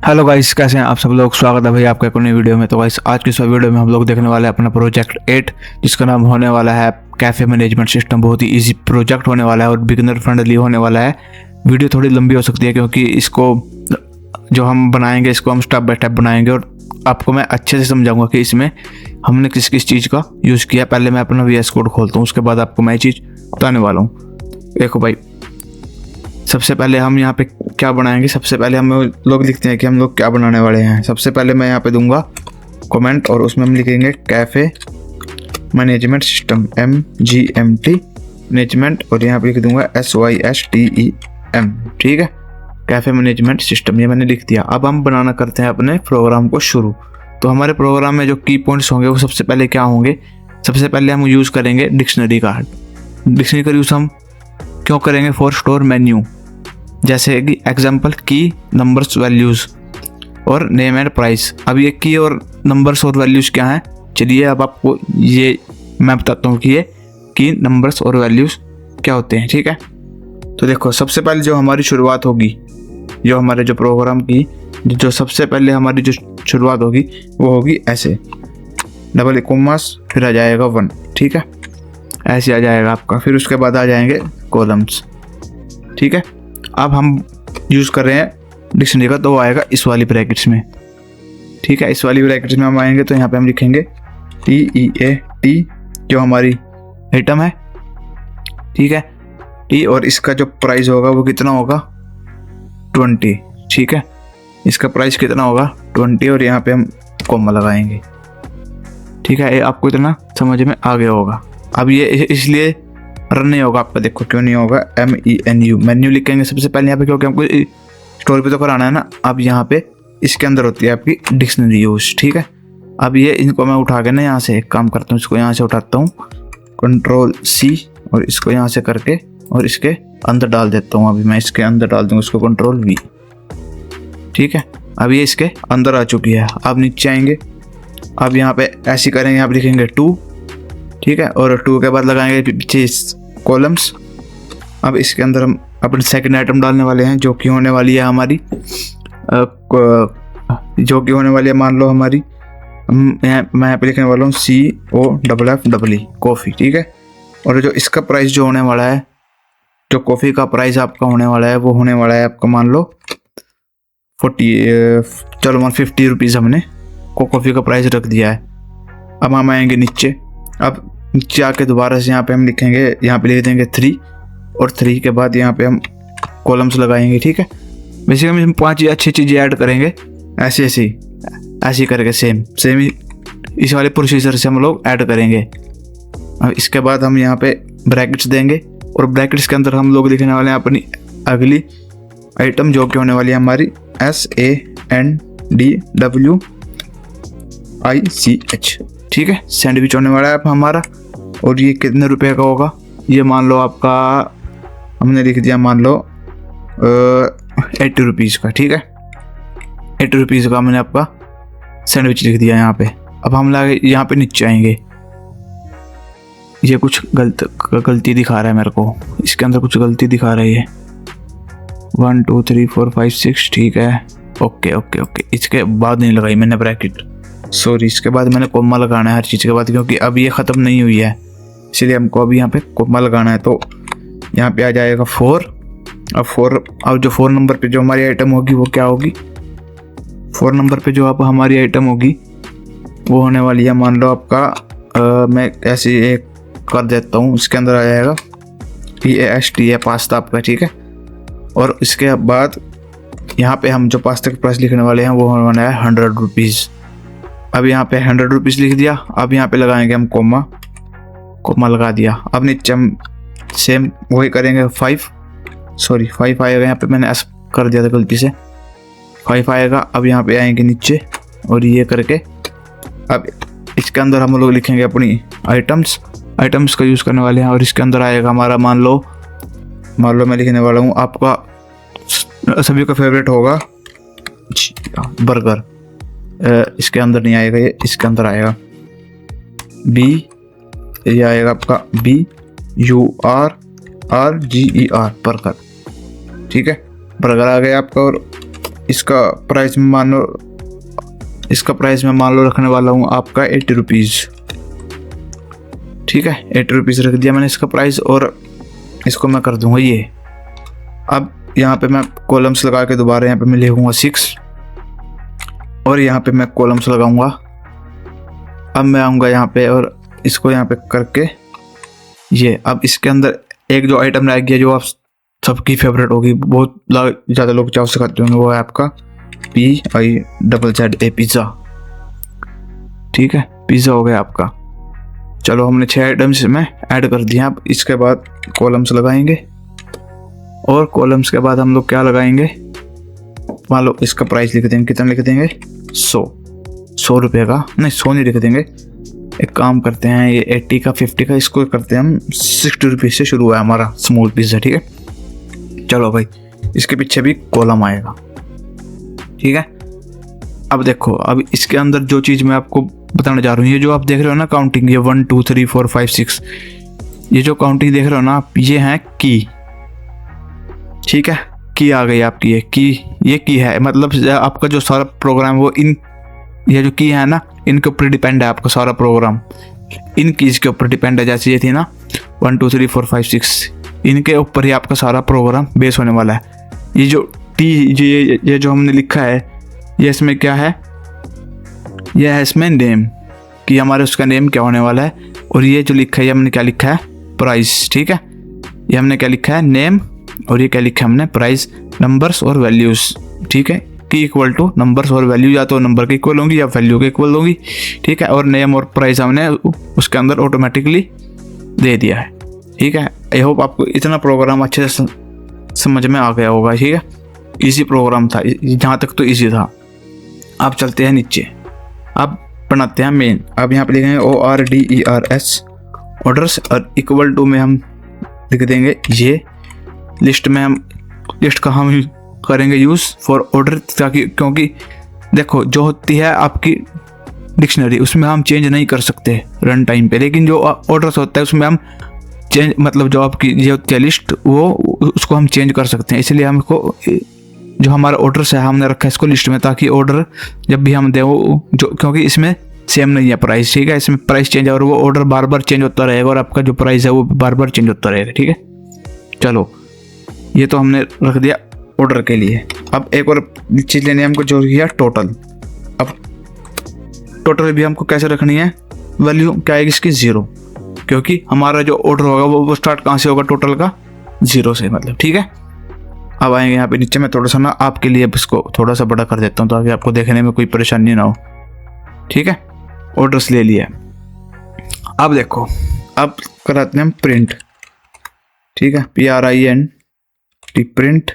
Hello guys, कैसे हैं आप सब लोग। स्वागत है भाई आपका एक नई वीडियो में। तो गाइस आज की इस वीडियो में हम लोग देखने वाले हैं अपना प्रोजेक्ट 8, जिसका नाम होने वाला है कैफ़े मैनेजमेंट सिस्टम। बहुत ही इजी प्रोजेक्ट होने वाला है और बिगिनर फ्रेंडली होने वाला है। वीडियो थोड़ी लंबी हो सकती है क्योंकि इसको जो हम बनाएंगे इसको हम स्टेप बाय स्टेप बनाएंगे और आपको मैं अच्छे से समझाऊंगा कि इसमें हमने किस किस चीज़ का यूज़ किया। पहले मैं अपना VS कोड खोलता हूँ, उसके बाद आपको मैं ये चीज़ बताने वाला हूँ। देखो भाई, सबसे पहले हम यहाँ पे क्या बनाएंगे। सबसे पहले हम लोग लिखते हैं कि हम लोग क्या बनाने वाले हैं। सबसे पहले मैं यहाँ पे दूंगा कमेंट और उसमें हम लिखेंगे cafe management system MGMT management, और यहाँ पे लिख दूंगा SYSTEM। ठीक है, कैफ़े मैनेजमेंट सिस्टम, ये मैंने लिख दिया। अब हम बनाना करते हैं अपने प्रोग्राम को शुरू। तो हमारे प्रोग्राम में जो की पॉइंट्स होंगे वो सबसे पहले क्या होंगे। सबसे पहले हम यूज़ करेंगे डिक्शनरी का। डिक्शनरी का यूज़ हम क्यों करेंगे? फॉर स्टोर मेन्यू, जैसे कि एग्जाम्पल की, नंबर्स, वैल्यूज़ और नेम एंड प्राइस। अब ये की और नंबर्स और वैल्यूज़ क्या हैं, चलिए अब आपको ये मैं बताता हूँ कि ये की, नंबर्स और वैल्यूज़ क्या होते हैं। ठीक है, तो देखो सबसे पहले जो हमारी शुरुआत होगी, जो हमारे जो प्रोग्राम की जो सबसे पहले हमारी जो शुरुआत होगी वो होगी ऐसे, डबल कोमास, फिर आ जाएगा 1। ठीक है, ऐसे आ जाएगा आपका। फिर उसके बाद आ जाएंगे कॉलम्स। ठीक है, अब हम यूज़ कर रहे हैं डिक्शनरी का, तो वो आएगा इस वाली ब्रैकेट्स में। ठीक है, इस वाली ब्रैकेट्स में हम आएंगे तो यहाँ पे हम लिखेंगे TEAT, जो हमारी आइटम है। ठीक है, T, और इसका जो प्राइस होगा वो कितना होगा 20। ठीक है, इसका प्राइस कितना होगा 20, और यहाँ पे हम कॉमा लगाएंगे। ठीक है, ये आपको इतना समझ में आ गया होगा। अब ये इसलिए रन नहीं होगा आपका, देखो क्यों नहीं होगा। MENU मेन्यू लिखेंगे सबसे पहले यहाँ पे, क्योंकि हमको स्टोर पे तो कराना है ना। अब यहाँ पे इसके अंदर होती है आपकी डिक्शनरी यूज। ठीक है, अब ये इनको मैं उठा के ना यहाँ से एक काम करता हूँ, इसको यहाँ से उठाता हूँ Ctrl+C, और इसको यहाँ से करके और इसके अंदर डाल देता हूँ। अभी मैं इसके अंदर डाल दूँगा इसको Ctrl+V। ठीक है, अब ये इसके अंदर आ चुकी है। अब नीचे आएंगे, अब यहाँ पे ऐसे करेंगे, यहाँ पे लिखेंगे 2। ठीक है, और 2 के बाद लगाएंगे पीछे कॉलम्स। अब इसके अंदर हम अपनी सेकंड आइटम डालने वाले हैं, जो कि होने वाली है हमारी मान लो हमारी, मैं यहाँ पे लिखने वाला हूँ COFFE, कॉफ़ी। ठीक है, और जो इसका प्राइस जो होने वाला है, जो कॉफ़ी का प्राइस आपका होने वाला है वो होने वाला है आपका मान लो 150 रुपीज़ हमने कॉफ़ी का प्राइस रख दिया है। अब हम आएंगे नीचे, अब नीचे आके दोबारा से यहाँ पे हम लिखेंगे, यहाँ पे लिख देंगे 3, और 3 के बाद यहाँ पे हम कॉलम्स लगाएंगे। ठीक है, बेसिकली हम 5 अच्छी चीज़ें ऐड करेंगे, ऐसे करके सेम ही इस वाले प्रोसीजर से हम लोग ऐड करेंगे। अब इसके बाद हम यहाँ पे ब्रैकेट्स देंगे, और ब्रैकेट्स के अंदर हम लोग लिखने वाले हैं अपनी अगली आइटम, जो कि होने वाली है हमारी SANDWICH। ठीक है, सैंडविच होने वाला है हमारा, और ये कितने रुपए का होगा, ये मान लो आपका हमने लिख दिया मान लो 80 रुपीज़ का। ठीक है, 80 रुपीज़ का मैंने आपका सैंडविच लिख दिया यहाँ पे। अब हम लागे यहाँ पे नीचे आएंगे, ये कुछ गलती दिखा रहा है मेरे को, इसके अंदर कुछ गलती दिखा रही है। 1 2 3 4 5 6। ठीक है, ओके। इसके बाद नहीं लगाई मैंने ब्रैकेट, सॉरी, इसके बाद मैंने कोमा लगाना है हर चीज़ के बाद, क्योंकि अब ये ख़त्म नहीं हुई है, इसलिए हमको अभी यहाँ पे कोमा लगाना है। तो यहाँ पे आ जाएगा 4। अब जो 4 नंबर पे जो हमारी आइटम होगी वो क्या होगी, 4 नंबर पे जो अब हमारी आइटम होगी वो होने वाली है मान लो आपका मैं ऐसे एक कर देता हूँ, इसके अंदर आ जाएगा PASTA, पास्ता आपका। ठीक है, और इसके बाद यहाँ पे हम जो पास्ता का प्राइस लिखने वाले हैं वो होने वाला है 100 रुपीज़। अब यहाँ पे 100 रुपीज़ लिख दिया। अब यहाँ पे लगाएंगे हम कोमा लगा दिया। अब नीचे हम सेम वही करेंगे 5 आएगा, यहाँ पे मैंने ऐसा कर दिया था गलती से, 5 आएगा। अब यहाँ पे आएंगे नीचे और ये करके अब इसके अंदर हम लोग लिखेंगे अपनी आइटम्स का यूज़ करने वाले हैं, और इसके अंदर आएगा हमारा मान लो मैं लिखने वाला हूँ आपका सभी का फेवरेट होगा बर्गर। इसके अंदर नहीं आएगा, ये इसके अंदर आएगा ये आएगा आपका BURGER, बर्गर। ठीक है, बर्गर आ गया आपका। और इसका प्राइस में मान लो, इसका प्राइस मैं मान लो रखने वाला हूँ आपका 80 रुपीज़। ठीक है, 80 रुपीज़ रख दिया मैंने इसका प्राइस, और इसको मैं कर दूंगा ये। अब यहाँ पे मैं कॉलम्स लगा के दोबारा यहाँ पे मैं लिखूंगा 6, और यहाँ पे मैं कॉलम्स लगाऊंगा। अब मैं आऊँगा यहाँ पे और इसको यहाँ पे करके ये, अब इसके अंदर एक जो आइटम रह गया जो आप सबकी फेवरेट होगी, बहुत ज़्यादा लोग चाव से खाते होंगे, वो है आपका PIZZA पिज़्ज़ा। ठीक है, पिज़्ज़ा हो गया आपका। चलो हमने 6 आइटम्स में ऐड कर दिए। अब इसके बाद कॉलम्स लगाएंगे, और कॉलम्स के बाद हम लोग क्या लगाएंगे, मान लो इसका प्राइस लिख देंगे, कितना लिख देंगे 100 रुपये का, नहीं 100 नहीं लिख देंगे, एक काम करते हैं ये 80 का 50 का इसको करते हैं हम 60 रुपीज़ से शुरू है हमारा स्मॉल पिज़्ज़ा। ठीक है, चलो भाई इसके पीछे भी कॉलम आएगा। ठीक है, अब देखो, अब इसके अंदर जो चीज़ मैं आपको बताने जा रहा हूँ, ये जो आप देख रहे हो ना काउंटिंग, ये 1 2 3 4 5 6, ये जो काउंटिंग देख रहे हो ना आप, ये है की। ठीक है, की आ गई आपकी, ये की है, मतलब आपका जो सारा प्रोग्राम वो इन, ये जो की है ना, इनके ऊपर डिपेंड है आपका सारा प्रोग्राम, इन कीज के ऊपर डिपेंड है। जैसे ये थी ना 1 2 3 4 5 6, इनके ऊपर ही आपका सारा प्रोग्राम बेस होने वाला है। ये जो टी, ये जो हमने लिखा है, ये इसमें क्या है, यह है इसमें नेम, कि हमारे उसका नेम क्या होने वाला है। और ये जो लिखा है, ये हमने क्या लिखा है, प्राइस। ठीक है, ये हमने क्या लिखा है, नेम, और ये क्या लिखा है हमने, प्राइस, नंबर्स और वैल्यूज़। ठीक है, की इक्वल टू नंबर्स और वैल्यू, या तो नंबर के इक्वल होंगी या वैल्यू के इक्वल होंगी। ठीक है, और नेम और प्राइस हमने उसके अंदर ऑटोमेटिकली दे दिया है। ठीक है, आई होप आपको इतना प्रोग्राम अच्छे से समझ में आ गया होगा। ठीक है, इजी प्रोग्राम था, जहाँ तक तो इजी था। अब चलते हैं नीचे, अब बनाते हैं मेन। अब यहाँ पे लिखेंगे ORDERS, ऑर्डर्स, और इक्वल टू में हम लिख देंगे ये। लिस्ट में हम, लिस्ट का हम करेंगे यूज़ फॉर ऑर्डर, ताकि, क्योंकि देखो जो होती है आपकी डिक्शनरी, उसमें हम चेंज नहीं कर सकते रन टाइम पे, लेकिन जो ऑर्डर्स होता है उसमें हम चेंज, मतलब जो आपकी ये होती है लिस्ट, वो उसको हम चेंज कर सकते हैं। इसलिए हमको जो हमारा ऑर्डर्स है हमने रखा है इसको लिस्ट में, ताकि ऑर्डर जब भी हम दें वो जो, क्योंकि इसमें सेम नहीं है प्राइस। ठीक है, इसमें प्राइस चेंज है और वो ऑर्डर बार बार चेंज होता रहेगा, और आपका जो प्राइस है वो बार बार चेंज होता रहेगा। ठीक है, चलो ये तो हमने रख दिया ऑर्डर के लिए। अब एक और चीज़ लेनी है हमको, जो है टोटल। अब टोटल भी हमको कैसे रखनी है, वैल्यू क्या आएगी इसकी 0, क्योंकि हमारा जो ऑर्डर होगा वो स्टार्ट कहाँ से होगा, टोटल का 0 से, मतलब। ठीक है, अब आएंगे यहाँ पे नीचे, मैं थोड़ा सा ना आपके लिए इसको थोड़ा सा बड़ा कर देता हूँ ताकि आपको देखने में कोई परेशानी ना हो। ठीक है, ऑर्डर्स ले लिया। अब देखो, अब कराते हैं हम प्रिंट। ठीक है, PRINT, प्रिंट,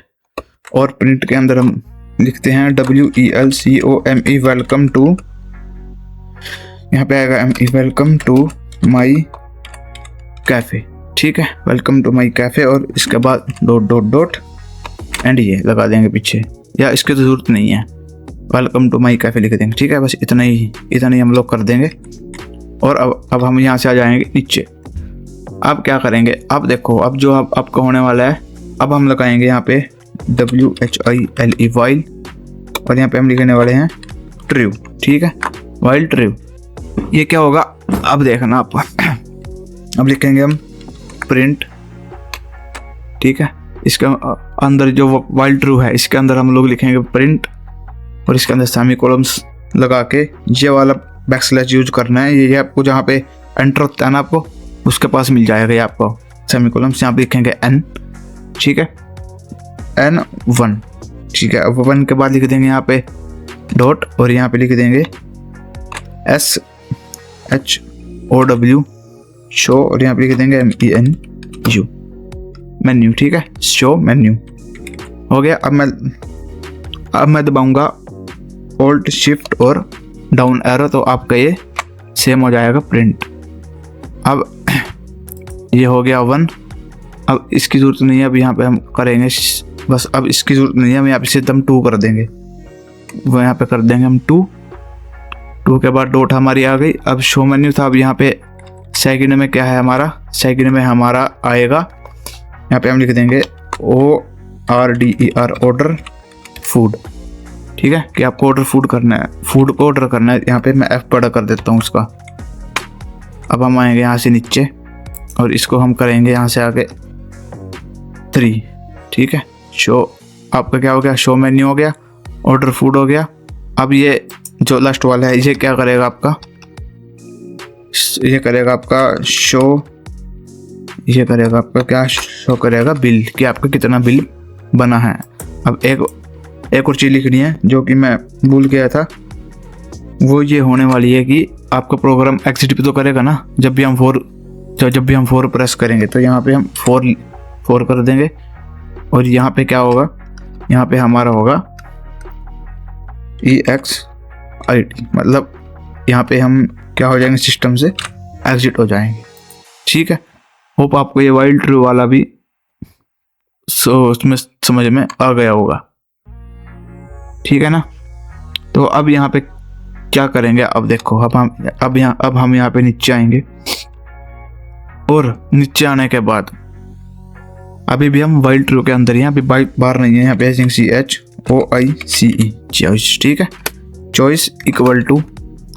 और प्रिंट के अंदर हम लिखते हैं WELCOME, वेलकम टू, यहाँ पे आएगा ME, welcome to my cafe. ठीक है, वेलकम टू माई कैफ़े, और इसके बाद डॉट डॉट डॉट एंड ये लगा देंगे पीछे, या इसकी तो ज़रूरत नहीं है, वेलकम टू माई कैफ़े लिख देंगे। ठीक है, बस इतना ही हम लोग कर देंगे। और अब हम यहाँ से आ जाएंगे नीचे। अब क्या करेंगे, अब देखो, अब जो आपका होने वाला है, अब हम लगाएंगे यहाँ पे WHILE, वाइल, और यहाँ पे हम लिखने वाले हैं ट्रू। ठीक है, वाइल ट्रू। ये क्या होगा, अब देखना आप, अब लिखेंगे हम प्रिंट। ठीक है, इसके अंदर जो वाइल ट्रू है, इसके अंदर हम लोग लिखेंगे प्रिंट, और इसके अंदर सेमी कॉलम्स लगा के ये वाला बैकस्लैश यूज करना है। ये आपको जहाँ पे एंटर होता है ना, आपको उसके पास मिल जाएगा ये आपको सेमी कॉलम्स। यहाँ पे लिखेंगे N। ठीक है, N1। ठीक है, अब 1 के बाद लिख देंगे यहाँ पे डॉट, और यहाँ पे लिख देंगे SHOW, शो, और यहाँ पे लिख देंगे MENU, मेन्यू। ठीक है, शो मेन्यू हो गया। अब मैं दबाऊंगा Alt Shift और डाउन एरो, तो आपका ये सेम हो जाएगा प्रिंट। अब ये हो गया 1। अब इसकी ज़रूरत नहीं है, अब यहाँ पे हम करेंगे बस, अब इसकी ज़रूरत नहीं है, हम यहाँ पे सीधे हम 2 कर देंगे, वो यहाँ पे कर देंगे हम 2 के बाद डॉट हमारी आ गई। अब शो मेन्यू था, अब यहाँ पे सेकंड में क्या है हमारा, सेकंड में हमारा आएगा, यहाँ पे हम लिख देंगे ORDER, ऑर्डर फूड। ठीक है, कि आपको ऑर्डर फूड करना है, फूड को ऑर्डर करना है। यहाँ पे मैं F बड़ा कर देता हूँ उसका। अब हम आएंगे यहाँ से नीचे और इसको हम करेंगे यहाँ से आगे 3। ठीक है, शो आपका क्या हो गया, शो मेन्यू हो गया, ऑर्डर फूड हो गया। अब ये जो लास्ट वाला है ये क्या करेगा आपका, ये करेगा आपका शो, ये करेगा आपका क्या, शो करेगा बिल, कि आपका कितना बिल बना है। अब एक और चीज़ लिखनी है जो कि मैं भूल गया था, वो ये होने वाली है कि आपका प्रोग्राम एग्जिट भी तो करेगा ना जब भी हम 4 प्रेस करेंगे। तो यहाँ पे हम 4 कर देंगे और यहाँ पे क्या होगा, यहाँ पे हमारा होगा EXIT, मतलब यहाँ पे हम क्या हो जाएंगे, सिस्टम से एग्जिट हो जाएंगे। ठीक है, होप आपको ये वाइल्ड ट्रू वाला भी उसमें समझ में आ गया होगा। ठीक है ना। तो अब यहाँ पे क्या करेंगे, अब देखो, अब हम यहाँ पे नीचे आएंगे और नीचे आने के बाद अभी भी हम वाइल्ड ट्रू के अंदर, यहाँ पे बाहर नहीं है, यहाँ पे CHOICE चॉइस। ठीक है, चॉइस इक्वल टू,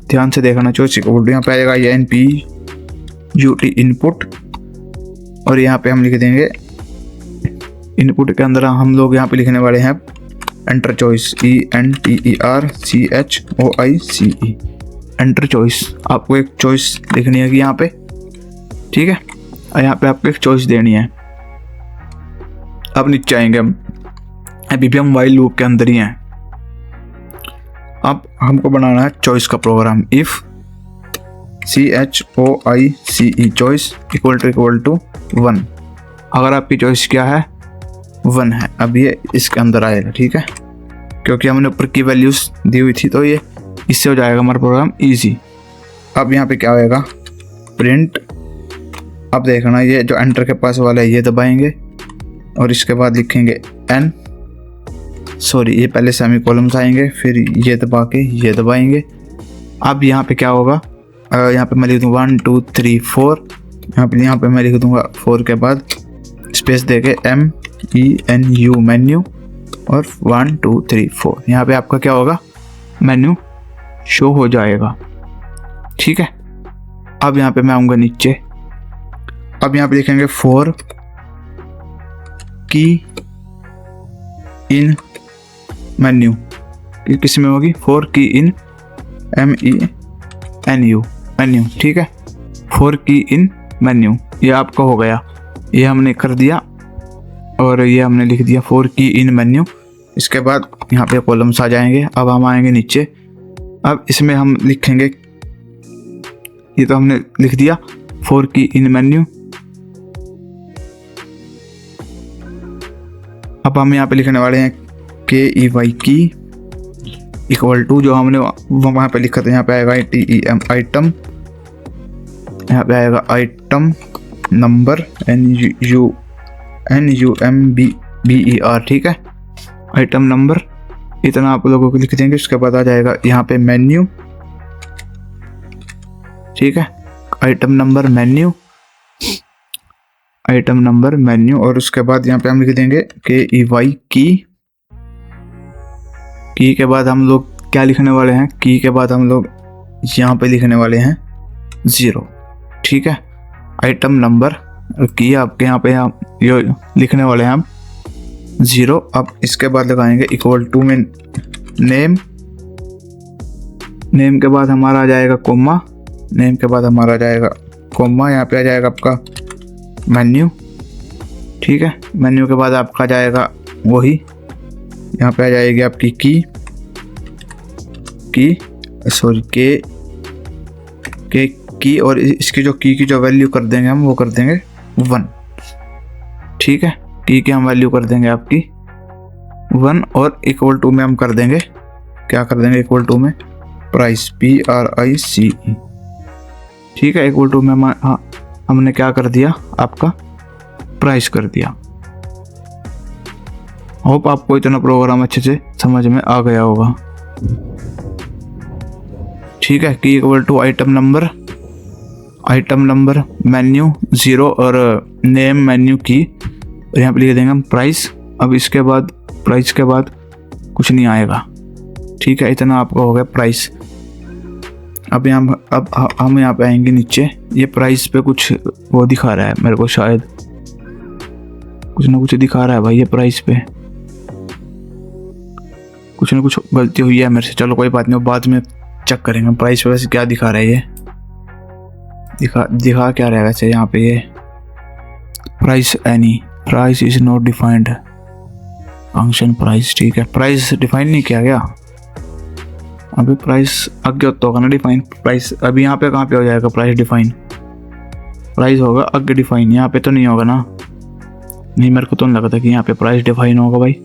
ध्यान से देखना, चॉइस इक्वल टू यहाँ पे आएगा INPUT इनपुट, और यहाँ पे हम लिख देंगे इनपुट के अंदर हम लोग यहाँ पे लिखने वाले हैं enter choice, ENTERCHOICE enter choice. आपको एक चॉइस लिखनी है यहाँ पे। ठीक है, और यहाँ पे आपको एक चॉइस देनी है। अब नीचे आएंगे हम, अभी भी हम वाइल लूप के अंदर ही हैं। अब हमको बनाना है चॉइस का program. If CHOICE choice equal to 1, अगर आपकी चॉइस क्या है, 1 है, अब ये इसके अंदर आएगा। ठीक है, क्योंकि हमने ऊपर की वैल्यूज दी हुई थी, तो ये इससे हो जाएगा हमारा प्रोग्राम इजी। अब यहाँ पे क्या होएगा, प्रिंट। अब देखना, ये जो एंटर के पास वाला है ये दबाएंगे और इसके बाद लिखेंगे ये पहले सेमीकोलन्स आएंगे, फिर ये दबा के ये दबाएंगे। अब यहाँ पे क्या होगा, यहाँ पे मैं लिख दूँगा 1 2 3 4, यहाँ पे मैं लिख दूँगा 4 के बाद स्पेस देके MENU मेन्यू और 1 2 3 4, यहाँ पे आपका क्या होगा, मेन्यू शो हो जाएगा। ठीक है, अब यहाँ पे मैं आऊँगा नीचे, अब यहाँ पे लिखेंगे 4 की इन मेन्यू, किस में होगी, 4 की इन MENU मेन्यू। ठीक है, 4 की इन मेन्यू, ये आपका हो गया, ये हमने कर दिया और ये हमने लिख दिया 4 की इन मेन्यू। इसके बाद यहाँ पे कॉलम्स आ जाएंगे। अब हम आएंगे नीचे, अब इसमें हम लिखेंगे, ये तो हमने लिख दिया 4 की इन मेन्यू। अब हम यहाँ पे लिखने वाले हैं KEY की इक्वल टू, जो हमने वहाँ पे लिखा था, यहाँ पे आएगा TEM आइटम, यहाँ पे आएगा आइटम नंबर NUMBER। ठीक है, आइटम नंबर इतना आप लोगों को लिख देंगे। उसके बाद आ जाएगा यहाँ पे मेन्यू। ठीक है, आइटम नंबर मेन्यू, और उसके बाद यहाँ पे हम लिख देंगे KEY की के बाद हम लोग क्या लिखने वाले हैं, की के बाद हम लोग यहाँ पे लिखने वाले हैं 0। ठीक है, आइटम नंबर की आपके यहाँ पे ये लिखने वाले हैं हम 0। अब इसके बाद लगाएंगे इक्वल टू में नेम के बाद हमारा आ जाएगा कोमा, यहाँ पे आ जाएगा आपका मेन्यू। ठीक है, मेन्यू के बाद आपका जाएगा वही, यहाँ पे आ जाएगी आपकी की और इसकी जो की जो वैल्यू कर देंगे हम, वो कर देंगे 1। ठीक है, की हम वैल्यू कर देंगे आपकी 1 और इक्वल टू में हम कर देंगे, क्या कर देंगे, इक्वल टू में प्राइस PRICE। ठीक है, इक्वल टू में हमने क्या कर दिया, आपका प्राइस कर दिया। होप आपको इतना प्रोग्राम अच्छे से समझ में आ गया होगा। ठीक है, की equal to item number menu 0 और नेम मेन्यू की, और यहाँ पे लिख देंगे हम प्राइस। अब इसके बाद प्राइस के बाद कुछ नहीं आएगा, ठीक है, इतना आपका हो गया प्राइस। अब हम यहाँ पे आएंगे नीचे। ये प्राइस पे कुछ वो दिखा रहा है मेरे को, शायद कुछ ना कुछ दिखा रहा है भाई। ये प्राइस पे कुछ ना कुछ गलती हुई है मेरे से। चलो कोई बात नहीं, बाद में चेक करेंगे प्राइस पे वैसे क्या दिखा रहा है। ये दिखा क्या रहा है वैसे यहाँ पे। ये price any price is not defined function price. ठीक है, प्राइस डिफाइन नहीं किया गया अभी। प्राइस आगे तो होगा ना डिफाइन प्राइस। अभी यहाँ पे कहाँ पे हो जाएगा प्राइस डिफाइन? प्राइस होगा आगे डिफाइन, यहाँ पे तो नहीं होगा ना। नहीं, मेरे को तो नहीं लगता कि यहाँ पे प्राइस डिफाइन होगा भाई।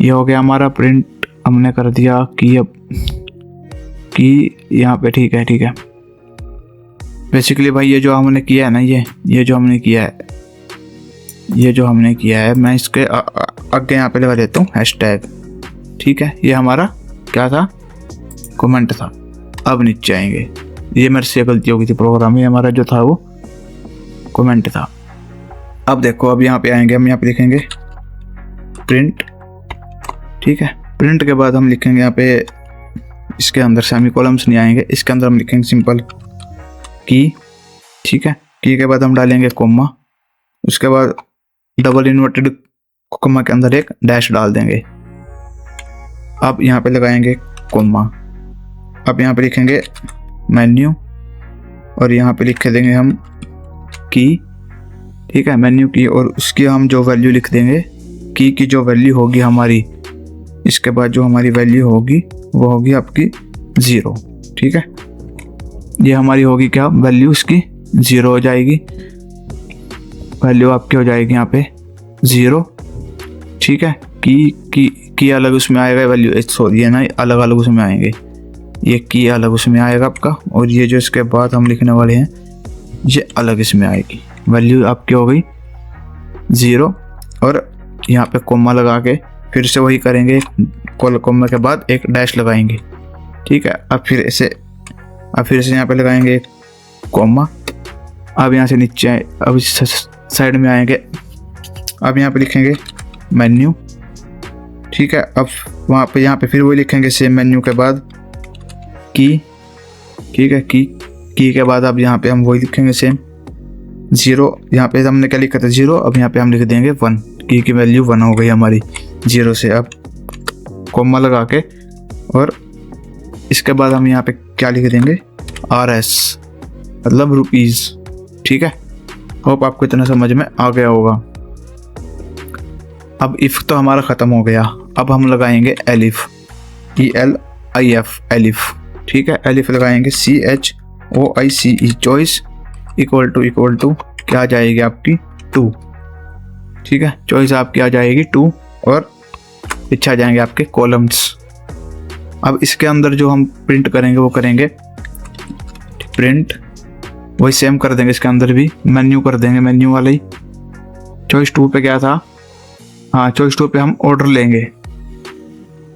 ये हो गया हमारा प्रिंट, हमने कर दिया कि अब कि यहाँ पे। ठीक है बेसिकली भाई ये जो हमने किया है ना, ये जो हमने किया है, मैं इसके आगे यहाँ पे लगा देता हूँ हैशटैग। ठीक है, ये हमारा क्या था? कमेंट था। अब नीचे आएंगे, ये मेरे से गलती हो गई थी प्रोग्राम में। हमारा जो था वो कमेंट था। अब देखो, अब यहाँ पे आएंगे, हम यहाँ पे लिखेंगे प्रिंट। ठीक है, प्रिंट के बाद हम लिखेंगे यहाँ पे, इसके अंदर सेमीकोलंस नहीं आएंगे, इसके अंदर हम लिखेंगे सिंपल की। ठीक है, की के बाद हम डालेंगे कोमा, उसके बाद डबल इन्वर्टेड कोमा के अंदर एक डैश डाल देंगे। अब यहाँ पे लगाएंगे कोमा। अब यहाँ पे लिखेंगे मेन्यू और यहाँ पे लिख देंगे हम की। ठीक है, मेन्यू की, और उसकी हम जो वैल्यू लिख देंगे, की जो वैल्यू होगी हमारी, इसके बाद जो हमारी वैल्यू होगी वो होगी आपकी 0। ठीक है, ये हमारी होगी क्या वैल्यू? इसकी 0 हो जाएगी वैल्यू, आपकी हो जाएगी यहाँ पे 0। ठीक है, की अलग उसमें आएगा वैल्यू, सॉरी ये ना अलग अलग उसमें आएंगे। ये की अलग उसमें आएगा आपका, और ये जो इसके बाद हम लिखने वाले हैं ये अलग इसमें आएगी। वैल्यू आपकी हो गई 0, और यहाँ पे कोमा लगा के फिर से वही करेंगे, कोमा के बाद एक डैश लगाएंगे। ठीक है, अब फिर से यहाँ पे लगाएंगे एक कोमा। अब यहाँ से नीचे अब इस साइड में आएंगे, अब यहाँ पे लिखेंगे मेन्यू। ठीक है, अब वहाँ पे यहाँ पे फिर वही लिखेंगे सेम मेन्यू के बाद की। ठीक है, की के बाद अब यहाँ पे हम वही लिखेंगे सेम 0। यहाँ पे हमने क्या लिखा था 0, अब यहाँ पे हम लिख देंगे 1। की वैल्यू 1 हो गई हमारी 0 से। अब कोमा लगा के, और इसके बाद हम यहाँ पे क्या लिख देंगे RS, मतलब रुपीज़। ठीक है, होप आपको इतना समझ में आ गया होगा। अब इफ तो हमारा ख़त्म हो गया। अब हम लगाएंगे एलिफ, ELIF एलिफ। ठीक है, एलिफ लगाएंगे CHOICE चॉइस इक्वल टू क्या आ जाएगी आपकी 2। ठीक है, चॉइस आपकी आ जाएगी 2, और पीछे आ जाएंगे आपके कॉलम्स। अब इसके अंदर जो हम प्रिंट करेंगे वो करेंगे प्रिंट, वही सेम कर देंगे इसके अंदर भी, मेन्यू कर देंगे, मेन्यू वाला ही। चॉइस 2 पे क्या था? हाँ, चॉइस 2 पे हम ऑर्डर लेंगे।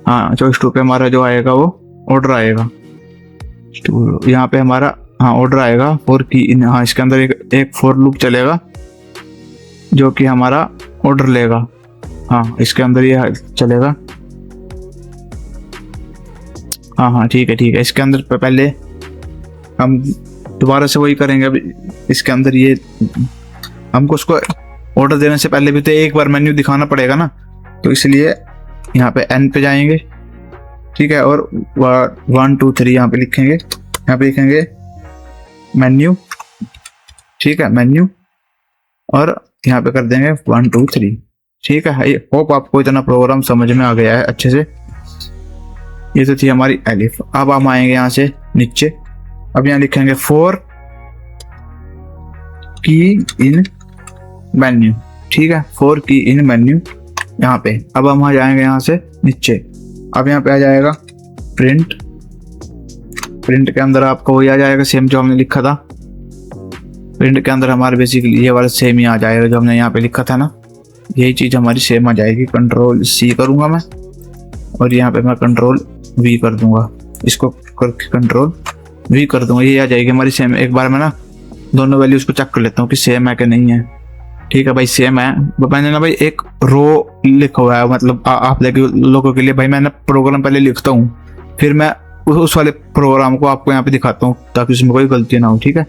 हाँ, चॉइस 2 पे हमारा जो आएगा वो ऑर्डर आएगा। यहाँ पे हमारा ऑर्डर आएगा फॉर की इन। हाँ, इसके अंदर एक फॉर लूप चलेगा जो कि हमारा ऑर्डर लेगा। हाँ, इसके अंदर ये चलेगा। हाँ, ठीक है, इसके अंदर पहले हम दोबारा से वही करेंगे। अब इसके अंदर ये हमको उसको ऑर्डर देने से पहले भी तो एक बार मेन्यू दिखाना पड़ेगा ना, तो इसलिए यहाँ पे N पे जाएंगे। ठीक है, और 1 2 3 यहाँ पे लिखेंगे, यहाँ पे लिखेंगे मेन्यू। ठीक है, मेन्यू, और यहाँ पे कर देंगे 1 2 3। ठीक है, होप आपको इतना प्रोग्राम समझ में आ गया है अच्छे से। ये तो थी हमारी एलिफ। अब हम आएंगे यहाँ से नीचे, अब यहाँ लिखेंगे फॉर की इन मेन्यू। ठीक है, फॉर की इन मेन्यू यहाँ पे। अब हम आ जाएंगे यहाँ से नीचे, अब यहाँ पे आ जाएगा प्रिंट। प्रिंट के अंदर आपको वही आ जाएगा सेम जो हमने लिखा था। प्रिंट के अंदर हमारे बेसिकली ये वाला सेम ही आ जाएगा जो हमने यहाँ पे लिखा था ना, यही चीज़ हमारी सेम आ जाएगी। कंट्रोल C करूँगा मैं, और यहाँ पे मैं कंट्रोल V कर दूंगा, इसको करके कंट्रोल V कर दूंगा, ये आ जाएगी हमारी सेम। एक बार मैं ना दोनों वैल्यूज को चेक कर लेता हूँ कि सेम है कि नहीं है। ठीक है भाई, सेम है। मैंने ना भाई एक रो लिखा हुआ है, मतलब आप लोगों के लिए भाई मैंने प्रोग्राम पहले लिखता हूँ फिर मैं उस वाले प्रोग्राम को आपको यहाँ पे दिखाता हूँ ताकि उसमें कोई गलती ना हो। ठीक है,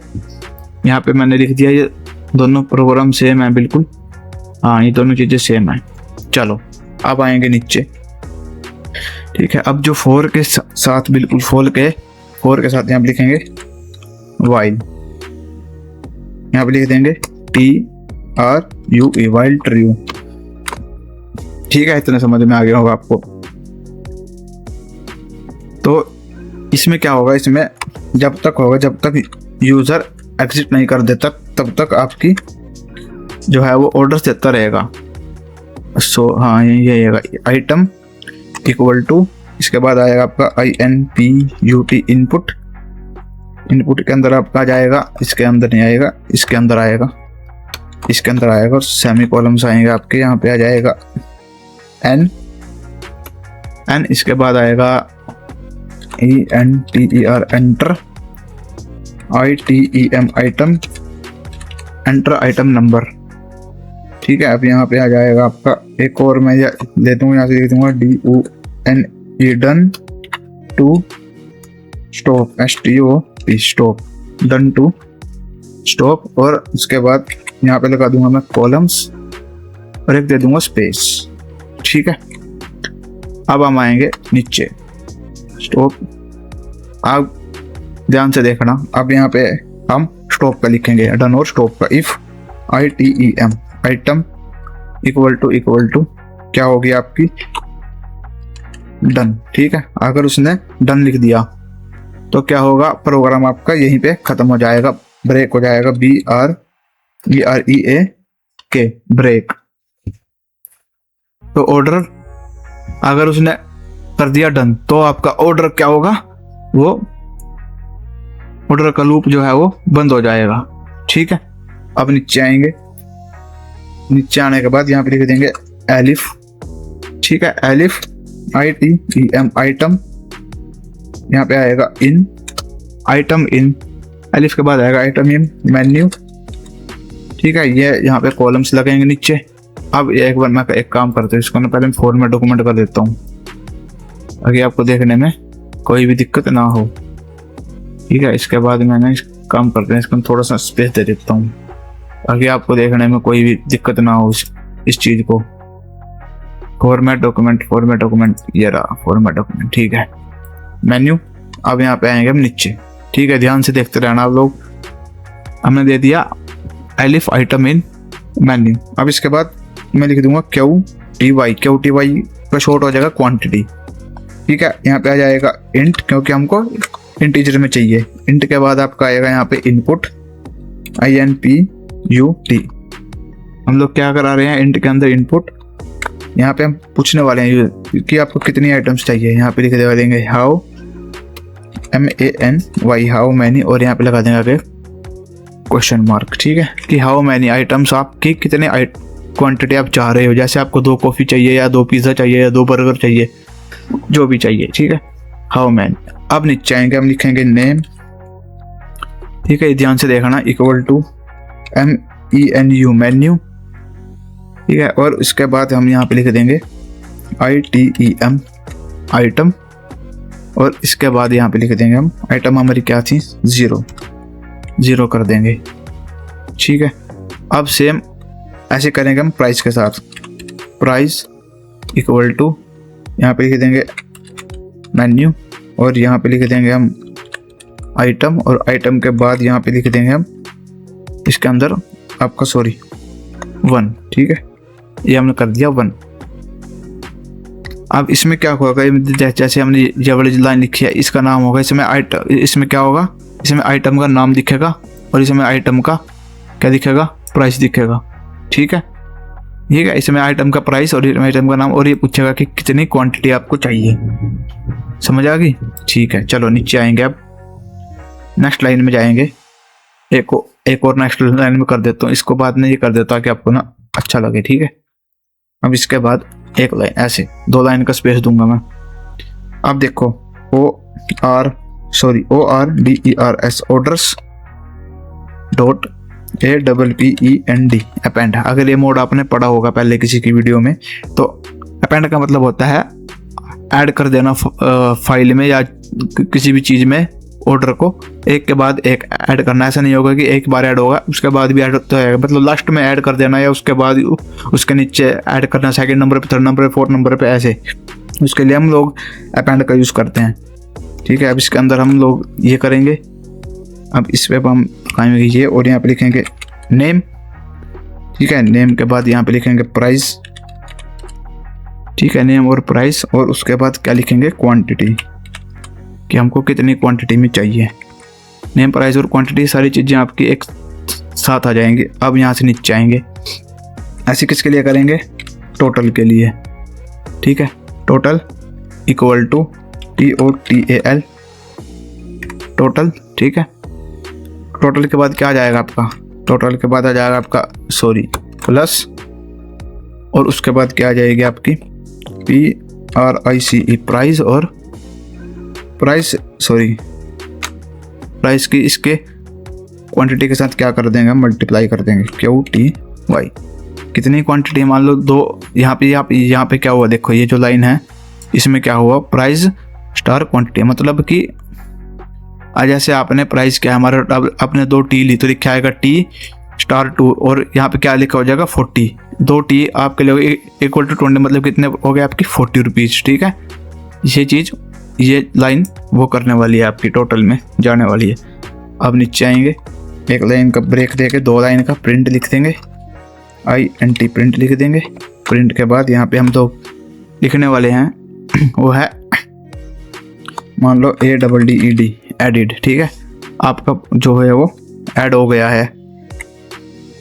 यहाँ पे मैंने लिख दिया ये दोनों प्रोग्राम सेम है बिल्कुल। हाँ, ये दोनों चीज़ें सेम है। चलो अब आएंगे नीचे। ठीक है, अब जो 4 के साथ बिल्कुल 4 के साथ यहाँ पे लिखेंगे वाइल, यहाँ पे लिख देंगे TRUE, वाइल ट्रू। ठीक है, इतना समझ में आ गया होगा आपको। तो इसमें क्या होगा, इसमें जब तक यूजर एग्जिट नहीं कर देता तब तक आपकी जो है वो ऑर्डर देता रहेगा। हाँ, ये आएगा आइटम इक्वल टू, इसके बाद आएगा आपका INPUT इनपुट। इनपुट के अंदर आपका आ जाएगा, इसके अंदर नहीं आएगा, इसके अंदर आएगा, इसके अंदर आएगा और सेमी कॉलम्स आएंगे आपके। यहाँ पे आ जाएगा N, इसके बाद आएगा ENTER enter, ITEM item, enter item number. ठीक है, अब यहाँ पे आ जाएगा आपका एक और मैं दे दूंगा, यहाँ से दे दूंगा DONE done to stop, STOP stop, done to stop. और उसके बाद यहाँ पे लगा दूंगा मैं कॉलम्स और एक दे दूंगा स्पेस। ठीक है, अब हम आएंगे नीचे स्टॉप। आप ध्यान से देखना, अब यहाँ पे हम स्टॉप का लिखेंगे डन और स्टॉप का। If ITEM item equal to क्या होगी आपकी डन। ठीक है, अगर उसने डन लिख दिया तो क्या होगा, प्रोग्राम आपका यहीं पे खत्म हो जाएगा, ब्रेक हो जाएगा, BREAK ब्रेक। तो ऑर्डर अगर उसने कर दिया डन तो आपका ऑर्डर क्या होगा, वो ऑर्डर का लूप जो है वो बंद हो जाएगा। ठीक है, अब नीचे आएंगे। नीचे आने के बाद यहाँ पे लिख देंगे एलिफ। ठीक है, एलिफ ITEM आइटम, यहाँ पे आएगा इन आइटम इन, एलिफ के बाद आएगा आइटम इन मेन्यू। ठीक है, ये यहाँ पे कॉलम्स लगेंगे नीचे। अब एक बार मैं एक काम करता हूँ, इसको मैं पहले फॉर्मेट डॉक्यूमेंट कर देता हूँ ताकि आपको देखने में कोई भी दिक्कत ना हो। ठीक है, इसके बाद मैंने काम करते हैं, इसको थोड़ा सा स्पेस दे देता हूँ ताकि आपको देखने में कोई भी दिक्कत ना हो इस चीज को। फॉर्मेट डॉक्यूमेंट, ये रहा फॉर्मेट डॉक्यूमेंट। ठीक है, मेन्यू। अब यहाँ पे आएंगे हम नीचे। ठीक है, ध्यान से देखते रहना आप लोग। हमने दे दिया एलिफ आइटम इन मेन्यू। अब इसके बाद मैं लिख दूंगा QTY का शॉर्ट हो जाएगा क्वांटिटी। ठीक है, यहाँ पे आ जाएगा इंट, क्योंकि हमको इंटीजर में चाहिए। इंट के बाद आपका आएगा यहाँ पे इनपुट INPUT। हम लोग क्या करा रहे हैं, इंट के अंदर इनपुट। यहाँ पे हम पूछने वाले हैं कि आपको कितनी आइटम्स चाहिए। यहाँ पे लिख देंगे हाउ MANY हाउ मैनी, और यहाँ पे लगा देंगे आगे क्वेश्चन मार्क। ठीक है, कि हाउ मैनी आइटम्स, आपकी कितने क्वांटिटी आप चाह रहे हो। जैसे आपको 2 कॉफ़ी चाहिए या 2 पिज़्ज़ा चाहिए या 2 बर्गर चाहिए, जो भी चाहिए। ठीक है, हाउ मैनी। अब नीचे आएंगे, हम लिखेंगे नेम। ठीक है, ध्यान से देखना, इक्वल टू MENU मेन्यू। ठीक है, और उसके बाद हम यहाँ पे लिख देंगे ITEM आइटम, और इसके बाद यहाँ पे लिख देंगे हम आइटम हमारी क्या थी 0 कर देंगे। ठीक है, अब सेम ऐसे करेंगे हम प्राइस के साथ। प्राइस इक्वल टू यहाँ पे लिख देंगे मेन्यू, और यहाँ पे लिख देंगे हम आइटम, और आइटम के बाद यहाँ पे लिख देंगे हम इसके अंदर आपका 1। ठीक है, ये हमने कर दिया 1। अब इसमें क्या होगा, जैसे हमने ये वाली लाइन लिखी है, इसका नाम होगा, इसमें क्या होगा, इसमें आइटम का नाम दिखेगा और इसमें आइटम का क्या दिखेगा, प्राइस दिखेगा। ठीक है, इसमें आइटम का प्राइस और आइटम का नाम, और ये पूछेगा कि कितनी क्वांटिटी आपको चाहिए। समझ आ गई। ठीक है, चलो नीचे आएंगे। अब नेक्स्ट लाइन में जाएंगे। एक और नेक्स्ट लाइन में कर देता हूँ, इसको बाद में ये कर देता हूँ कि आपको ना अच्छा लगे। ठीक है, अब इसके बाद एक लाइन, ऐसे 2 लाइन का स्पेस दूंगा मैं। अब देखो ORDERS orders dot APPEND append. अगर ये मोड आपने पढ़ा होगा पहले किसी की वीडियो में, तो अपेंड का मतलब होता है ऐड कर देना फाइल में या किसी भी चीज़ में ऑर्डर को एक के बाद एक ऐड करना। ऐसा नहीं होगा कि एक बार ऐड होगा उसके बाद भी ऐड होता है, मतलब लास्ट में ऐड कर देना या उसके बाद उसके नीचे ऐड करना, सेकंड नंबर पे, थर्ड नंबर पे, फोर्थ नंबर पे, ऐसे। उसके लिए हम लोग अपेंड का यूज़ करते हैं। ठीक है, अब इसके अंदर हम लोग ये करेंगे। अब इस पे हम काम कीजिए और यहाँ पे लिखेंगे नेम। ठीक है, नेम के बाद यहाँ पे लिखेंगे प्राइस। ठीक है, नेम और प्राइस, और उसके बाद क्या लिखेंगे, क्वांटिटी, कि हमको कितनी क्वांटिटी में चाहिए। नेम, प्राइस और क्वांटिटी सारी चीज़ें आपकी एक साथ आ जाएंगी। अब यहाँ से नीचे आएंगे। ऐसे किसके लिए करेंगे, टोटल के लिए। ठीक है, total equal to TOTAL, total. ठीक है, टोटल के बाद क्या आ जाएगा आपका, टोटल के बाद आ जाएगा आपका प्लस, और उसके बाद क्या आ जाएगी आपकी PRICE, प्राइस, और प्राइस की इसके क्वांटिटी के साथ क्या कर देंगे, मल्टीप्लाई कर देंगे, QTY। कितनी क्वांटिटी, मान लो 2। यहाँ पे क्या हुआ, देखो ये जो लाइन है इसमें क्या हुआ, प्राइस स्टार क्वांटिटी, मतलब कि जैसे आपने प्राइस क्या हमारा, अब आपने 2 टी ली तो लिखा आएगा T*2, और यहाँ पे क्या लिखा हो जाएगा 40। 2 टी आपके लिए इक्वल टू 20, मतलब कितने हो गए आपकी 40 रुपीज़। ठीक है, ये चीज़, ये लाइन वो करने वाली है आपकी, टोटल में जाने वाली है। अब नीचे आएंगे, एक लाइन का ब्रेक देके 2 लाइन का प्रिंट लिख देंगे, INT प्रिंट लिख देंगे। प्रिंट के बाद यहाँ पे हम 2 लिखने वाले हैं, वो है मान लो ADDED, एडिड। ठीक है, आपका जो है वो ऐड हो गया है,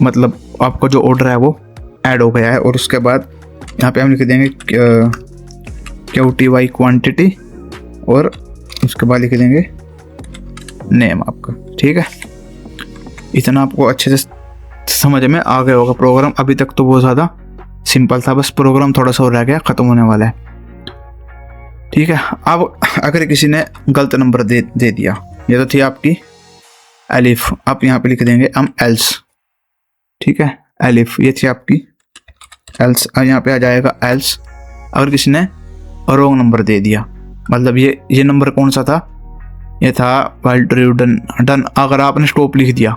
मतलब आपका जो ऑर्डर है वो ऐड हो गया है। और उसके बाद यहाँ पे हम लिख देंगे QTY क्वांटिटी, और उसके बाद लिख देंगे नेम आपका। ठीक है, इतना आपको अच्छे से समझ में आ गया होगा प्रोग्राम। अभी तक तो बहुत ज़्यादा सिंपल था, बस प्रोग्राम थोड़ा सा और रह गया, ख़त्म होने वाला है। ठीक है, अब अगर किसी ने गलत नंबर दे दिया, ये तो थी आपकी एलिफ, आप यहाँ पे लिख देंगे हम एल्स। ठीक है, एलिफ ये थी आपकी एल्स, यहाँ पे आ जाएगा एल्स। अगर किसी ने रॉन्ग नंबर दे दिया, मतलब ये नंबर कौन सा था, ये था वाइल ट्रू डन। अगर आपने स्टॉप लिख दिया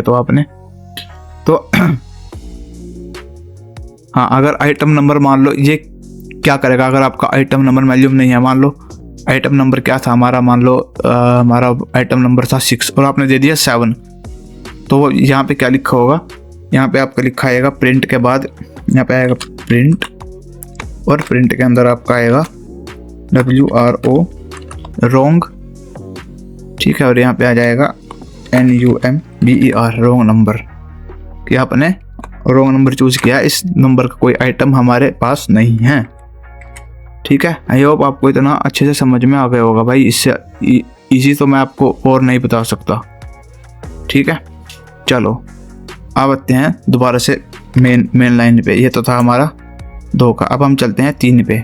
तो आपने तो हाँ, अगर आइटम नंबर मान लो, ये क्या करेगा, अगर आपका आइटम नंबर मालूम नहीं है, मान लो आइटम नंबर क्या था हमारा, मान लो हमारा आइटम नंबर था 6 और आपने दे दिया 7, तो यहाँ पे क्या लिखा होगा, यहाँ पे आपका लिखा आएगा प्रिंट के बाद यहाँ पे आएगा प्रिंट, और प्रिंट के अंदर आपका आएगा WRO रॉन्ग। ठीक है, और यहाँ पे आ जाएगा NUMBER रॉन्ग नंबर, कि आपने रॉन्ग नंबर चूज किया, इस नंबर का कोई आइटम हमारे पास नहीं है। ठीक है, आई होप आपको इतना अच्छे से समझ में आ गया होगा भाई, इससे इजी तो मैं आपको और नहीं बता सकता। ठीक है, चलो अब आते हैं दोबारा से मेन लाइन पे। ये तो था हमारा 2 का, अब हम चलते हैं 3 पे।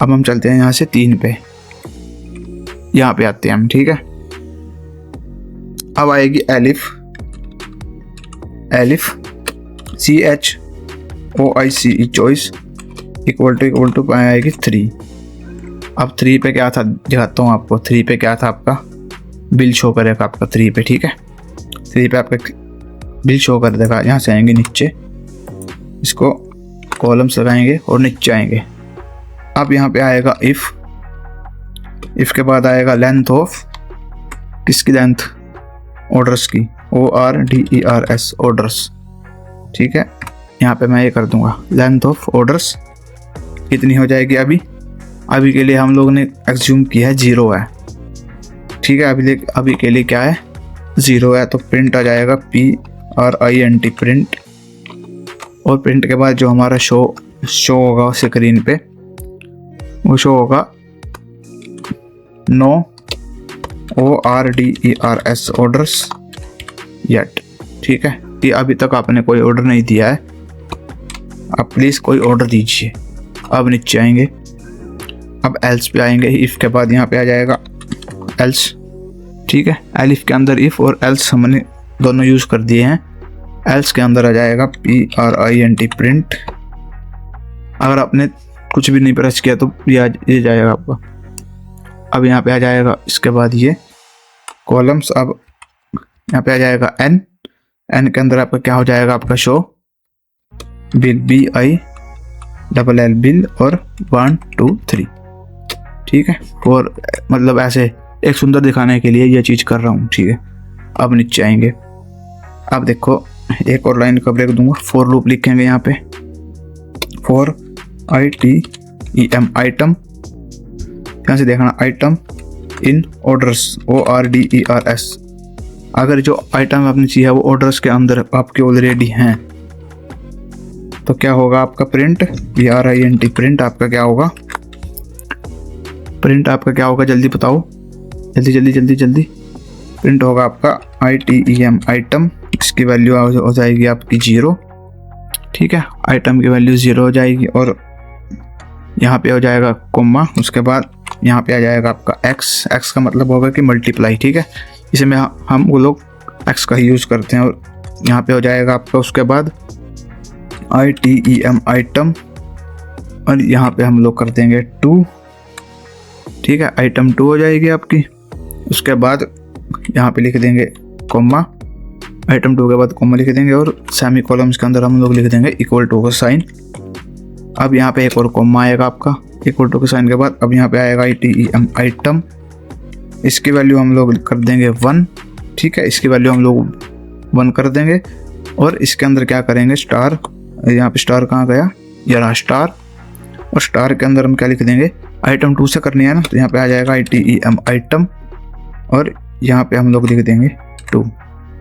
अब हम चलते हैं यहाँ से 3 पे, यहाँ पे आते हैं हम। ठीक है, अब आएगी elif CHOICE choice equal to आएगी 3। अब 3 पे क्या था दिखाता हूँ आपको। 3 पे क्या था, आपका बिल शो करेगा आपका 3 पे। ठीक है, 3 पे आपका बिल शो कर देगा। यहाँ से आएंगे नीचे, इसको कॉलम्स लगाएंगे और नीचे आएंगे। अब यहाँ पे आएगा इफ़ के बाद आएगा लेंथ ऑफ, किसकी लेंथ, ऑर्डर्स की, ORDERS ऑर्डर्स। ठीक है, यहाँ पे मैं ये कर दूंगा लेंथ ऑफ ऑर्डर्स कितनी हो जाएगी। अभी के लिए हम लोगों ने एज्यूम किया है 0 है। ठीक है, अभी के लिए क्या है, 0 है, तो प्रिंट आ जाएगा PRINT प्रिंट, और प्रिंट के बाद जो हमारा शो होगा स्क्रीन पे, वो शो होगा नो ORDERS ऑर्डर्स येट। ठीक है, कि अभी तक आपने कोई ऑर्डर नहीं दिया है, आप प्लीज़ कोई ऑर्डर दीजिए। अब नीचे आएंगे, अब एल्स पे आएंगे। इफ़ के बाद यहाँ पे आ जाएगा एल्स। ठीक है, एलिफ के अंदर इफ़ और एल्स हमने दोनों यूज़ कर दिए हैं। एल्स के अंदर आ जाएगा PRINT प्रिंट। अगर आपने कुछ भी नहीं प्रेस किया तो ये जाएगा आपका। अब यहाँ पे आ जाएगा इसके बाद ये कॉलम्स। अब यहाँ पे आ जाएगा एन के अंदर आपका क्या हो जाएगा, आपका शो बिल, BILL बिल और 1 2 3, ठीक है। और मतलब ऐसे एक सुंदर दिखाने के लिए ये चीज़ कर रहा हूँ, ठीक है। अब नीचे आएंगे, अब देखो एक और लाइन का ब्रेक दूंगा, फॉर लूप लिखेंगे यहाँ पे, फॉर ITEM आइटम, यहाँ से देखना आइटम इन ऑर्डर्स, ORDERS। अगर जो आइटम आपने चाहिए वो ऑर्डर्स के अंदर आपके ऑलरेडी हैं तो क्या होगा आपका प्रिंट, PRINT, प्रिंट आपका क्या होगा, प्रिंट आपका क्या होगा, जल्दी बताओ, जल्दी। प्रिंट होगा आपका ITEM आइटम, इसकी वैल्यू हो जाएगी आपकी 0, ठीक है। आइटम की वैल्यू 0 हो जाएगी और यहाँ पे हो जाएगा कोमा, उसके बाद यहाँ पे आ जाएगा आपका x का मतलब होगा कि मल्टीप्लाई, ठीक है। इसमें हम वो लोग x का ही यूज़ करते हैं। और यहाँ पे हो जाएगा आपका उसके बाद ITEM आइटम और यहाँ पे हम लोग कर देंगे 2, ठीक है। आइटम 2 हो जाएगी आपकी। उसके बाद यहाँ पे लिख देंगे कोमा, आइटम 2 के बाद कोमा लिख देंगे और सेमी कॉलम्स के अंदर हम लोग लिख देंगे इक्वल टू का साइन। अब यहाँ पे एक और कोमा आएगा आपका इक्वल टू के साइन के बाद। अब यहाँ पे आएगा ITEM आइटम, इसकी वैल्यू हम लोग कर देंगे 1, ठीक है। इसकी वैल्यू हम लोग 1 कर देंगे और इसके अंदर क्या करेंगे, स्टार, यहाँ पे स्टार कहाँ गया, ये रहा स्टार। और स्टार के अंदर हम क्या लिख देंगे, आइटम 2 से करनी है ना, तो यहाँ पे आ जाएगा ITEM आइटम और यहाँ पे हम लोग लिख देंगे 2,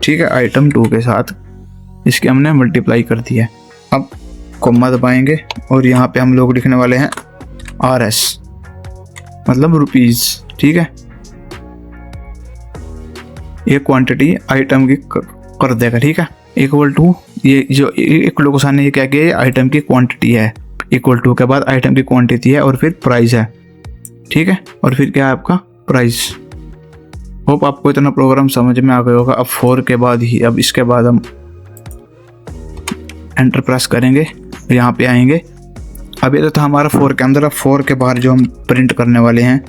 ठीक है। आइटम 2 के साथ इसके हमने मल्टीप्लाई कर दिया। अब कोमा दबाएंगे और यहाँ पे हम लोग लिखने वाले हैं RS, मतलब रुपीज़, ठीक है। ये क्वांटिटी आइटम की कर देगा, ठीक है। इक्वल टू, ये जो इक्वल को सामने ये क्या किया, ये आइटम की क्वांटिटी है, इक्वल टू के बाद आइटम की क्वांटिटी है और फिर प्राइस है, ठीक है। और फिर क्या है आपका प्राइस। होप आपको इतना प्रोग्राम समझ में आ गया होगा। अब 4 के बाद ही, अब इसके बाद हम एंटर प्रेस करेंगे, यहाँ पे आएंगे। अब ये तो था हमारा 4 के अंदर। अब 4 के बाहर जो हम प्रिंट करने वाले हैं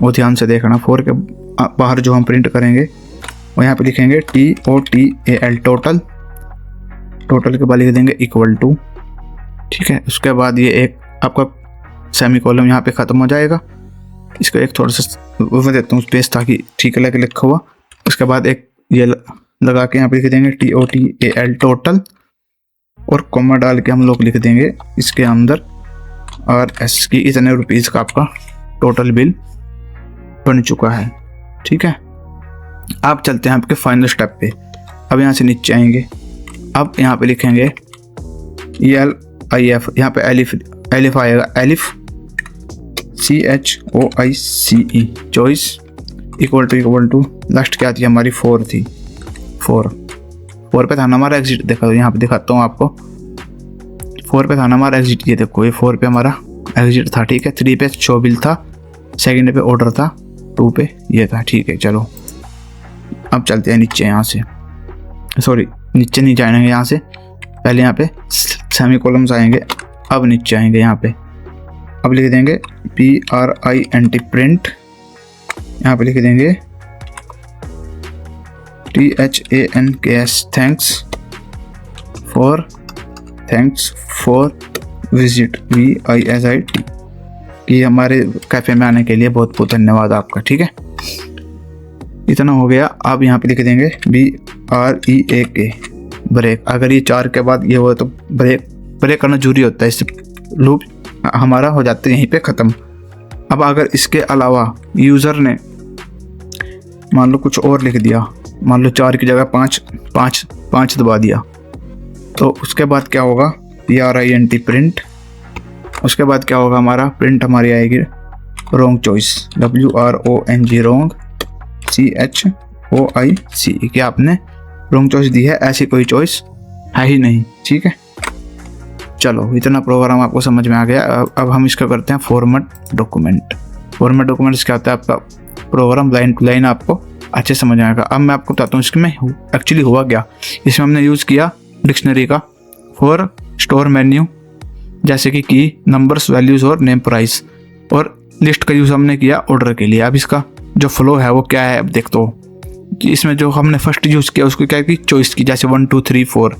वो ध्यान से देखना। 4 के बाहर जो हम प्रिंट करेंगे वो यहाँ पे लिखेंगे TOTAL, टोटल के बाद लिख देंगे इक्वल टू, ठीक है। उसके बाद ये एक आपका सेमी कॉलम यहाँ पे ख़त्म हो जाएगा। इसका एक थोड़ा सा वो मैं देता हूँ स्पेस ताकि ठीक लगे लिखा हुआ। उसके बाद एक ये लगा के यहाँ पे लिख देंगे TOTAL टोटल और कॉमा डाल के हम लोग लिख देंगे इसके अंदर RS की इतने रुपीज़ का आपका टोटल बिल बन चुका है, ठीक है। आप चलते हैं आपके फाइनल स्टेप पे। अब यहाँ से नीचे आएंगे, अब यहाँ पे लिखेंगे ELIF, यहाँ पे एलिफ आएगा, elif CHOICE, choice equal to last क्या थी हमारी 4 थी, 4 पे था ना हमारा एग्जिट। देखो यहाँ पे दिखाता हूँ आपको, 4 पे था ना हमारा एग्जिट, ये देखो ये 4 पे हमारा एग्जिट था, ठीक है। 3 पे शो बिल था, सेकंड पे ऑर्डर था, 2 पे ये था, ठीक है। चलो अब चलते हैं नीचे, यहाँ से सॉरी नीचे नहीं जाएंगे, यहाँ से पहले यहाँ पे सेमी कॉलम्स आएंगे। अब नीचे आएंगे यहाँ पे, अब लिख देंगे PRINT प्रिंट, यहाँ पे लिख देंगे THANKS thanks for visit VISIT, कि हमारे कैफ़े में आने के लिए बहुत बहुत धन्यवाद आपका, ठीक है। इतना हो गया। अब यहाँ पे लिख देंगे BREAK ब्रेक। अगर ये 4 के बाद ये हो तो ब्रेक करना जरूरी होता है, इससे लूप हमारा हो जाता है यहीं पे ख़त्म। अब अगर इसके अलावा यूज़र ने मान लो कुछ और लिख दिया, मान लो 4 की जगह 5 दबा दिया, तो उसके बाद क्या होगा, PRINT प्रिंट। उसके बाद क्या होगा, हमारा प्रिंट हमारी आएगी wrong choice, WRONG wrong CHOICE, कि आपने रॉन्ग चॉइस दी है, ऐसी कोई चॉइस है ही नहीं, ठीक है। चलो इतना प्रोग्राम आपको समझ में आ गया। अब हम इसका करते हैं फॉर्मेट डॉक्यूमेंट। फॉर्मेट डॉक्यूमेंट्स क्या होता है, आपका प्रोग्राम लाइन टू लाइन आपको अच्छे समझ आएगा। अब मैं आपको बताता हूँ इसमें एक्चुअली हुआ क्या। इसमें हमने यूज़ किया डिक्शनरी का फॉर स्टोर मेन्यू, जैसे कि की, नंबर्स, वैल्यूज़ और नेम प्राइस। और लिस्ट का यूज़ हमने किया ऑर्डर के लिए। अब इसका जो फ्लो है वो क्या है, अब देखते हो कि इसमें जो हमने फर्स्ट यूज़ किया उसको क्या की चॉइस की, जैसे 1 2 3 4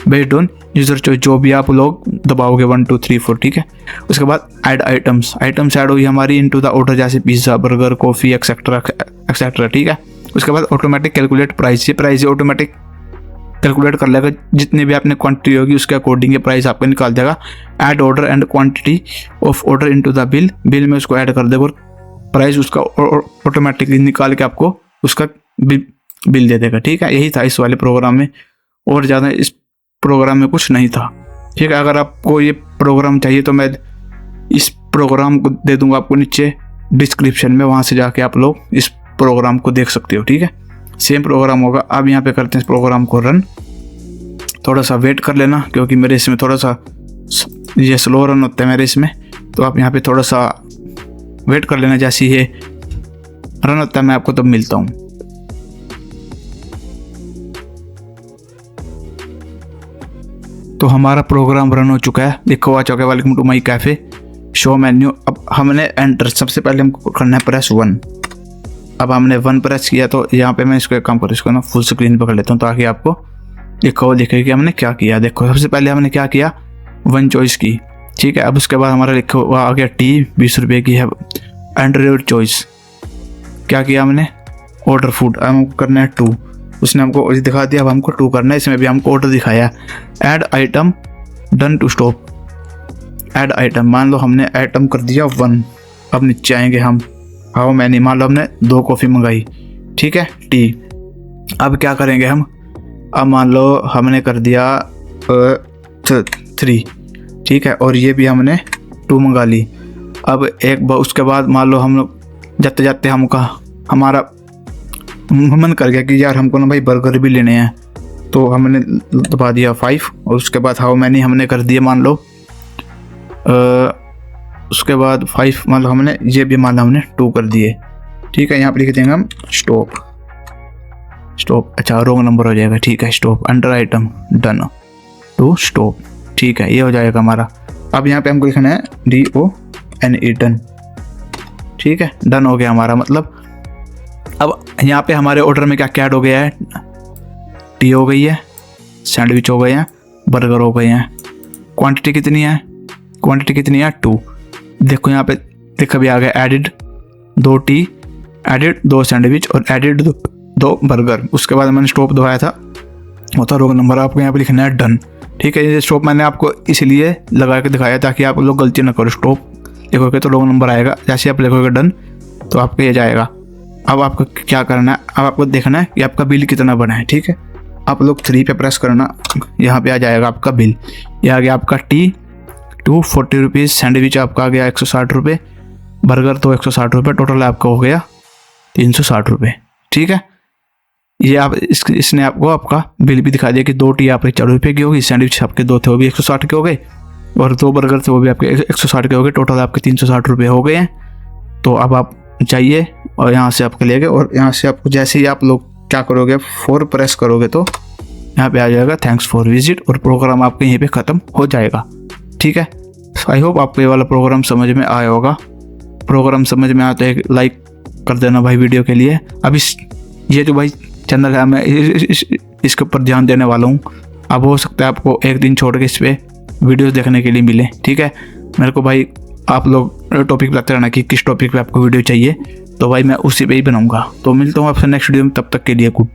बेस्ड ऑन यूज़र चॉइस, जो भी आप लोग दबाओगे 1 2 3 4, ठीक है। उसके बाद ऐड आइटम्स ऐड हुई हमारी इनटू द ऑर्डर, जैसे pizza, burger, coffee etcetera etcetera, ठीक है। उसके बाद ऑटोमेटिक कैलकुलेट प्राइस, ये प्राइस ऑटोमेटिक कैलकुलेट कर लेगा, जितनी भी आपने क्वांटिटी होगी उसके अकॉर्डिंग ये प्राइस आपको निकाल देगा। Add order and quantity of order into the bill, bill में उसको ऐड कर देगा और प्राइस उसका ऑटोमेटिकली निकाल के आपको उसका बिल दे देगा, ठीक है। यही था इस वाले प्रोग्राम में, और ज़्यादा इस प्रोग्राम में कुछ नहीं था, ठीक है। अगर आपको ये प्रोग्राम चाहिए तो मैं इस प्रोग्राम को दे दूंगा आपको नीचे डिस्क्रिप्शन में, वहाँ से जाके आप लोग इस प्रोग्राम को देख सकते हो, ठीक है। सेम प्रोग्राम होगा। अब यहाँ पे करते हैं इस प्रोग्राम को रन। थोड़ा सा वेट कर लेना क्योंकि मेरे इसमें थोड़ा सा ये स्लो रन होता है मेरे इसमें, तो आप यहाँ पे थोड़ा सा वेट कर लेना। जैसे ये रन होता है मैं आपको तब मिलता हूँ। तो हमारा प्रोग्राम रन हो चुका है, देखो आ चुका है welcome to my cafe, show menu. अब हमने एंटर, सबसे पहले हमको करना है प्रेस 1। अब हमने 1 प्रेस किया तो यहाँ पे मैं इसको एक काम करूँ, इसको ना फुल स्क्रीन पर कर लेता हूँ ताकि आपको दिखे कि हमने क्या किया। देखो सबसे पहले हमने क्या किया, 1 चॉइस की, ठीक है। अब उसके बाद हमारा लिखा हुआ आ गया टी, 20 रुपये की है, एंड्रॉइड चॉइस। क्या किया हमने, ऑर्डर फूड, अब हमको करना है 2, उसने हमको दिखा दिया। अब हमको 2 करना है, इसमें भी हमको ऑर्डर दिखाया। Add item, done to stop. Add item, मान लो हमने आइटम कर दिया 1। अब नीचे आएंगे हम, हाउ मैनी, मान लो हमने 2 कॉफ़ी मंगाई, ठीक है, टी। अब क्या करेंगे हम, अब मान लो हमने कर दिया 3, ठीक है, और ये भी हमने 2 मंगा ली। अब उसके बाद मान लो हम लोग जाते जाते हमारा मन कर गया कि यार हमको ना भाई बर्गर भी लेने हैं, तो हमने दबा दिया 5, और उसके बाद हाउ मैनी हमने कर दिए मान लो उसके बाद 5, मान लो हमने ये भी मान लो हमने 2 कर दिए, ठीक है। यहाँ पर लिख देंगे हम स्टॉप। अच्छा रॉन्ग नंबर हो जाएगा, ठीक है। Stop, under item, done to stop, ठीक है, ये हो जाएगा हमारा। अब यहाँ पे हमको लिखना है DONE, डन, ठीक है, डन हो गया हमारा। मतलब अब यहाँ पे हमारे ऑर्डर में क्या क्या ऐड हो गया है, टी हो गई है, सैंडविच हो गए हैं, बर्गर हो गए हैं। क्वांटिटी कितनी है, 2। देखो यहाँ पे देखो भी आ गया, एडिड 2 टी, एडिड 2 सैंडविच और एडिड 2 बर्गर। उसके बाद मैंने स्टॉप दबाया था, वो था रॉन्ग नंबर, आपको यहाँ पे लिखना है डन, ठीक है। ये स्टॉप मैंने आपको इसलिए लगा के दिखाया ताकि आप लोग गलती ना करो। स्टॉप लिखोगे तो रॉन्ग नंबर आएगा, जैसे आप लिखोगे डन तो आपको ये जाएगा। अब आपको क्या करना है, अब आपको देखना है कि आपका बिल कितना बना है, ठीक है। आप लोग 3 पे प्रेस करना, यहाँ पे आ जाएगा आपका बिल। ये आ गया आपका टी 240 रुपीज़, सैंडविच आपका आ गया 160 रुपये, बर्गर तो 160 रुपये, टोटल आपका हो गया 360 रुपये, ठीक है। ये आप इसने आपको आपका बिल भी दिखा दिया कि 2 टी आपके 40 रुपये की होगी, सैंडविच आपके 2 थे वो भी 160 के हो गए, और 2 बर्गर थे वो भी आपके 160 के हो गए, टोटल आपके 360 रुपये हो गए हैं। तो अब आप चाहिए और यहाँ से आपके ले गए, और यहाँ से आपको जैसे ही आप लोग क्या करोगे 4 प्रेस करोगे तो यहाँ पे आ जाएगा थैंक्स फॉर विजिट, और प्रोग्राम आपके यहीं पे ख़त्म हो जाएगा, ठीक है। आई होप आपको ये वाला प्रोग्राम समझ में आया होगा। प्रोग्राम समझ में आया तो एक लाइक कर देना भाई वीडियो के लिए। अब ये जो भाई चैनल है मैं इसके ऊपर ध्यान देने वाला हूँ। अब हो सकता है आपको एक दिन छोड़ के इस पर वीडियोज़ देखने के लिए मिले, ठीक है। मेरे को भाई आप लोग टॉपिक बताते रहना कि किस टॉपिक पे आपको वीडियो चाहिए, तो भाई मैं उसी पे ही बनाऊंगा। तो मिलता हूँ आपसे नेक्स्ट वीडियो में, तब तक के लिए गुड।